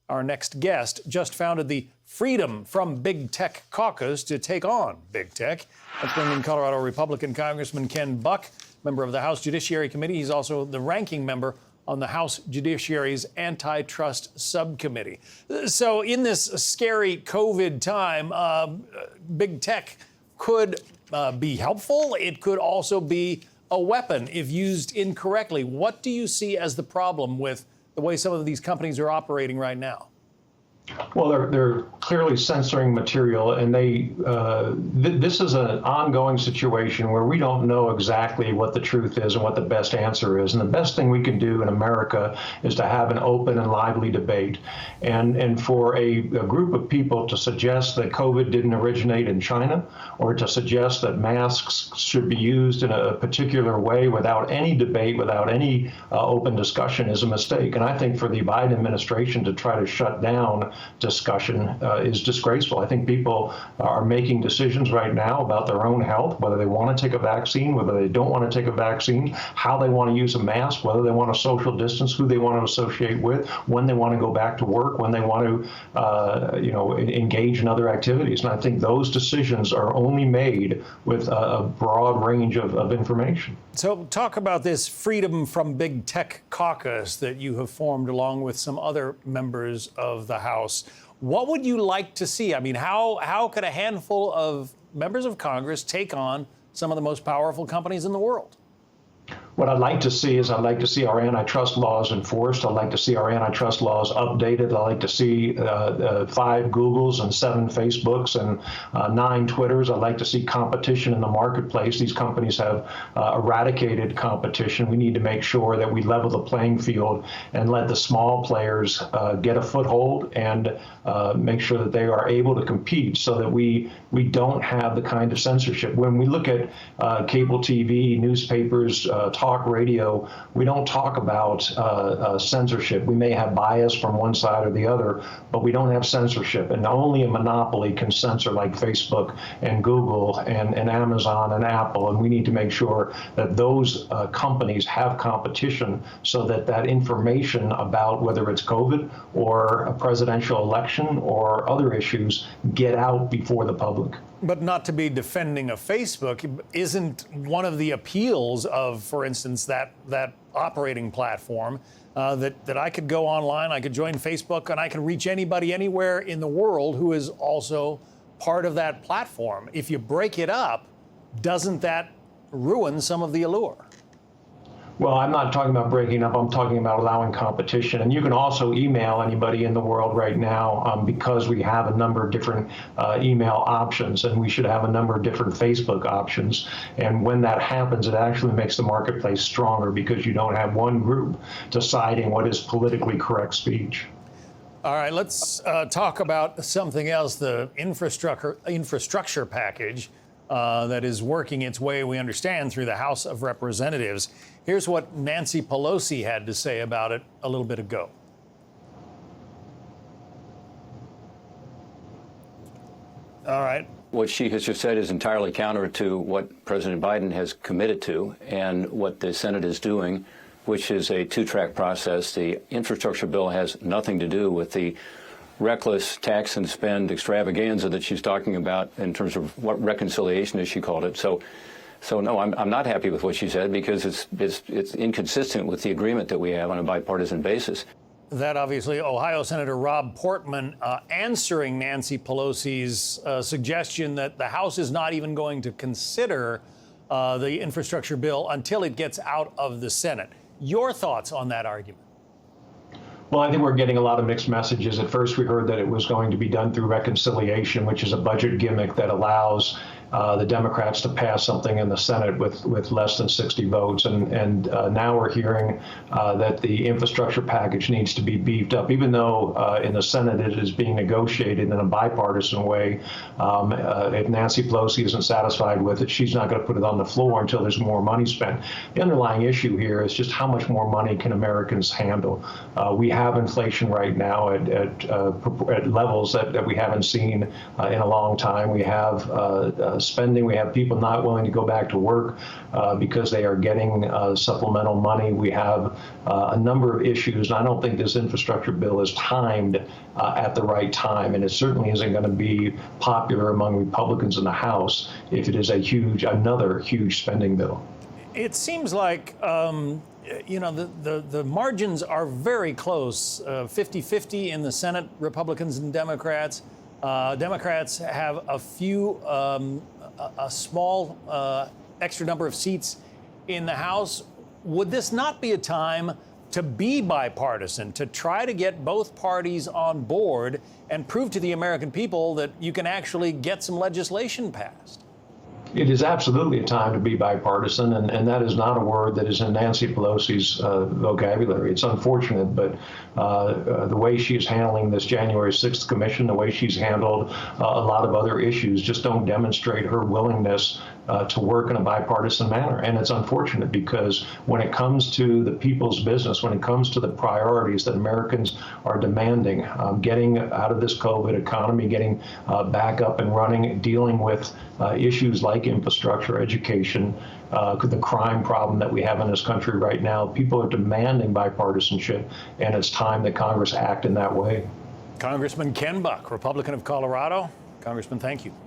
Our next guest just founded the Freedom from Big Tech Caucus to take on Big Tech. Let's bring in Colorado Republican Congressman Ken Buck, member of the House Judiciary Committee. He's also the ranking member on the House Judiciary's Antitrust Subcommittee. So in this scary COVID time, Big Tech could be helpful. It could also be a weapon if used incorrectly. What do you see as the problem with the way some of these companies are operating right now? Well, they're clearly censoring material, and this is an ongoing situation where we don't know exactly what the truth is and what the best answer is. And the best thing we can do in America is to have an open and lively debate. And for a group of people to suggest that COVID didn't originate in China, or to suggest that masks should be used in a particular way without any debate, without any open discussion, is a mistake. And I think for the Biden administration to try to shut down discussion is disgraceful. I think people are making decisions right now about their own health, whether they want to take a vaccine, whether they don't want to take a vaccine, how they want to use a mask, whether they want to social distance, who they want to associate with, when they want to go back to work, when they want to engage in other activities. And I think those decisions are only made with a broad range of information. So talk about this Freedom from Big Tech Caucus that you have formed along with some other members of the House. What would you like to see? I mean, how could a handful of members of Congress take on some of the most powerful companies in the world? What I'd like to see is I'd like to see our antitrust laws enforced. I'd like to see our antitrust laws updated. I'd like to see 5 Googles and 7 Facebooks and 9 Twitters. I'd like to see competition in the marketplace. These companies have eradicated competition. We need to make sure that we level the playing field and let the small players get a foothold and make sure that they are able to compete so that we don't have the kind of censorship. When we look at cable TV, newspapers, talk radio, we don't talk about censorship. We may have bias from one side or the other, but we don't have censorship. And only a monopoly can censor, like Facebook and Google and Amazon and Apple. And we need to make sure that those companies have competition so that that information about whether it's COVID or a presidential election or other issues get out before the public. But not to be defending of Facebook, isn't one of the appeals of, for instance, that operating platform that I could go online, I could join Facebook, and I can reach anybody anywhere in the world who is also part of that platform? If you break it up, doesn't that ruin some of the allure? Well, I'm not talking about breaking up. I'm talking about allowing competition. And you can also email anybody in the world right now because we have a number of different email options, and we should have a number of different Facebook options. And when that happens, it actually makes the marketplace stronger because you don't have one group deciding what is politically correct speech. All right, let's talk about something else, the infrastructure package that is working its way, we understand, through the House of Representatives. Here's what Nancy Pelosi had to say about it a little bit ago. All right. What she has just said is entirely counter to what President Biden has committed to and what the Senate is doing, which is a 2-track process. The infrastructure bill has nothing to do with the reckless tax and spend extravaganza that she's talking about in terms of what reconciliation, as she called it. So no, I'm not happy with what she said because it's inconsistent with the agreement that we have on a bipartisan basis. That obviously, Ohio Senator Rob Portman answering Nancy Pelosi's suggestion that the House is not even going to consider the infrastructure bill until it gets out of the Senate. Your thoughts on that argument? Well, I think we're getting a lot of mixed messages. At first, we heard that it was going to be done through reconciliation, which is a budget gimmick that allows the Democrats to pass something in the Senate with less than 60 votes. And now we're hearing that the infrastructure package needs to be beefed up, even though in the Senate it is being negotiated in a bipartisan way. If Nancy Pelosi isn't satisfied with it, she's not going to put it on the floor until there's more money spent. The underlying issue here is just how much more money can Americans handle? We have inflation right now at levels that we haven't seen in a long time. We have spending. We have people not willing to go back to work because they are getting supplemental money. We have a number of issues, and I don't think this infrastructure bill is timed at the right time, and it certainly isn't going to be popular among Republicans in the House if it is another huge spending bill. It seems like, you know, the margins are very close, 50-50 in the Senate, Republicans and Democrats. Democrats have a small extra number of seats in the House. Would this not be a time to be bipartisan, to try to get both parties on board and prove to the American people that you can actually get some legislation passed? It is absolutely a time to be bipartisan, and that is not a word that is in Nancy Pelosi's vocabulary. It's unfortunate, but the way she is handling this January 6th commission, the way she's handled a lot of other issues, just don't demonstrate her willingness to work in a bipartisan manner. And it's unfortunate because when it comes to the people's business, when it comes to the priorities that Americans are demanding, getting out of this COVID economy, getting back up and running, dealing with issues like infrastructure, education, the crime problem that we have in this country right now, people are demanding bipartisanship, and it's time that Congress act in that way. Congressman Ken Buck, Republican of Colorado. Congressman, thank you.